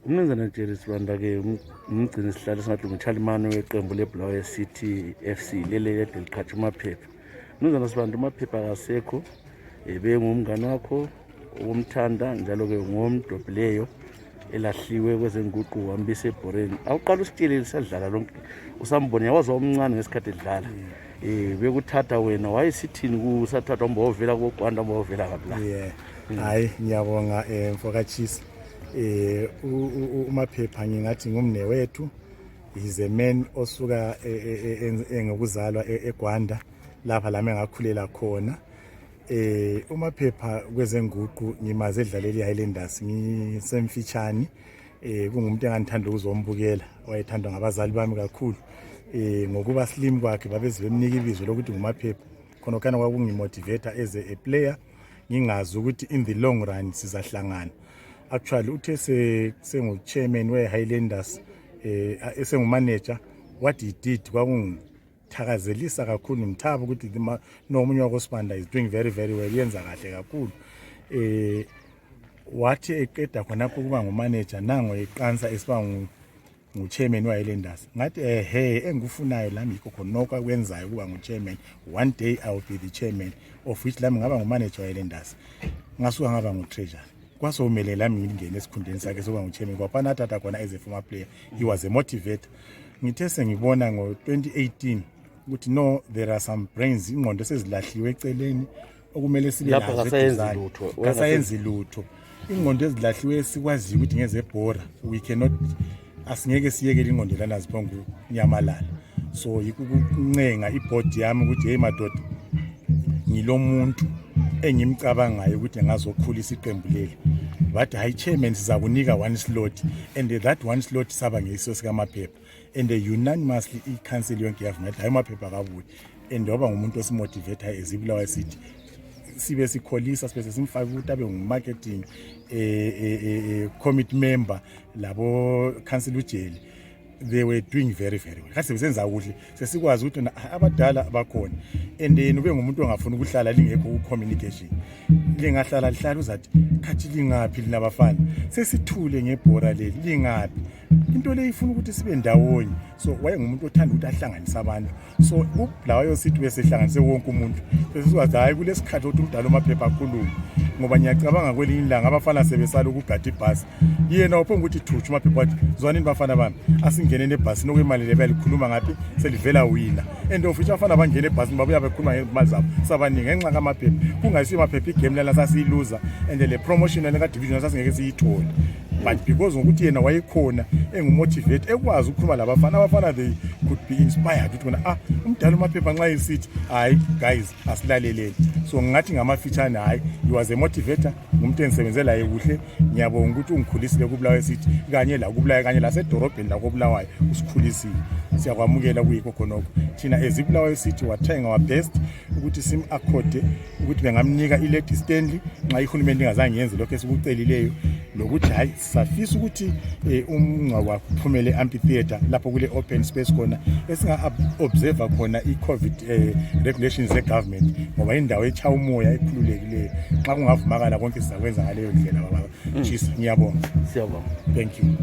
Umnumzana UJerry Sibanda ke umgcini sihlalo singathi umtshalimane weqembu leBulawayo City FC lele delikhathi uMaphepha. Umnumzana Sibanda, uMaphepha akasekho, bengumngane wakho owomthanda njalo ke ngomdobhileyo elahliwe kwezenguqu wambise ebhoreni. Awuqala usitshele lisadlala lonke usambone yawazi omncane ngesikhathi edlala. Bekuthatha wena wayesithini kusathathwa mbovela koGwanda mbovela kapla. Hayi ngiyabonga mfoka Tshisa. uMaphepha ngingathi ngumnewethu, is a man osuka engokuzalwa eGwanda lapha lami ngakhulela khona. uMaphepha kwezenguqu ngimaze edlalela iHighlanders ngisemfitshane. Kungumuntu engandithanda ukuzombukela, wayethandwa ngabazali bami kakhulu. Ngokuba slim kwakhe babeze bemnika ibizo lokuthi nguMaphepha. Khona kana kwakungimotivate as a player, ngingazi ukuthi in the long run sizahlangana. Actually uthe sengu-chairman we-Highlanders, esengu-manager, what he did kwakungithakazelisa kakhulu, ngithaba ukuthi nomunye wakoSibanda is doing very well, yenza kahle kakhulu. Wathi eqeda khonapho kuba ngumanager nango eqansa esiba ngu-chairman we-Highlanders. Ngathi engikufunayo lami yikho khonoko akwenzayo kuba ngu-chairman. One day I will be the chairman, of which lami ngaba ngumanager we-Highlanders, ngasuka ngaba ngu-treasurer. Kwasomele lami ngingene esikhundleni sakhe sokuba ngu-chairman kwaphana nathatha khona as a former player. He was a motivator. Ngithe sengibona ngo-2018 ukuthi no, there are some brains, ingqondo sezilahliwe eceleni okumele sibe lazo, kasayenzi lutho. Ingqondo ezilahliwe sikwaziyo ukuthi ngezebhora we cannot, asingeke siyekele ingqondo lana ziphongo nyamalala. So yikuncenga ibhodi yami ukuthi hey madoda, ngilomuntu engimcabangayo ukuthi ngazokhulisa iqembu leli. But hayi chairman sizakunika one slot, and that one slot saba ngeso sikaMaphepha, and unanimously i-council yonke yavumelana hayi uMaphepha kabuye, and waba ngumuntu osimotivate ezibulawayo City sibe sikholisa sibe simfaka ukuthi abe ngu-marketing committee member labo council uJerry. They were doing very well. Kasi besenza kuhle sesikwazi ukuthi abadala bakhona, and ube ngumuntu ongafuna ukuhlala lingekho ku-communication, lingahlala lihlala uzathi khathi lingaphi linabafana sesithule ngebhora leli lingaphi. Into le ifuna ukuthi sibe ndawonye. So wayengumuntu othanda ukuthi ahlanganise abantu. So uBulawayo City besehlanganise wonke umuntu, sesikwazi hayi kulesikhathi ukuthi umdala uMaphepha akhulume, ngoba ngiyacabanga kwelinye ilanga abafana sebesala ukugada ibhasi. Yena uphonga ukuthi thutsha uMaphepha wathi zwanini bafana bami asingene nebhasi nokwemali lebalikhuluma ngaphi selivela wina, and of which abafana bangene ebhasini babuya bekhuluma ngemali zabo sabaningi ngenxa kaMaphepha. Kungayisiyo uMaphepha igame lana sasiyiluza, and le promotion lana division sasingeke siyithole, but because ngokuthi yena wayekhona engumotivate ekwazi ukukhuluma labafana, abafana they could be inspired ukuthi bona umdala uMaphepha nxa esithi hayi guys asilaleleni. So ngathi ngamafitshane hayi he was a motivator, ngumuntu engisebenzela yena kuhle. Ngiyabonga ukuthi ungikhulisile kuBulawayo City kanye la kuBulawayo kanye lasedorobheni la koBulawayo usikhulisile, siyakwamukela kuyikho khonoko. Thina eziBulawayo City wathenga our best ukuthi sim-accord ukuthi bengamnika i-Lady Stanley nxa ihulumeni ingazange yenze lokho esikucelileyo, lokuthi hayi safisa ukuthi umngcwabo uphumele amphitheater lapho kule open space khona esinga-observa khona i-COVID regulations ze-government, ngoba indawo echaya umoya ekhululekileyo. Xa kungavumakala konke sizakwenza ngaleyo ndlela baba Tshisa. Ngiyabonga. Siyabonga. Thank you.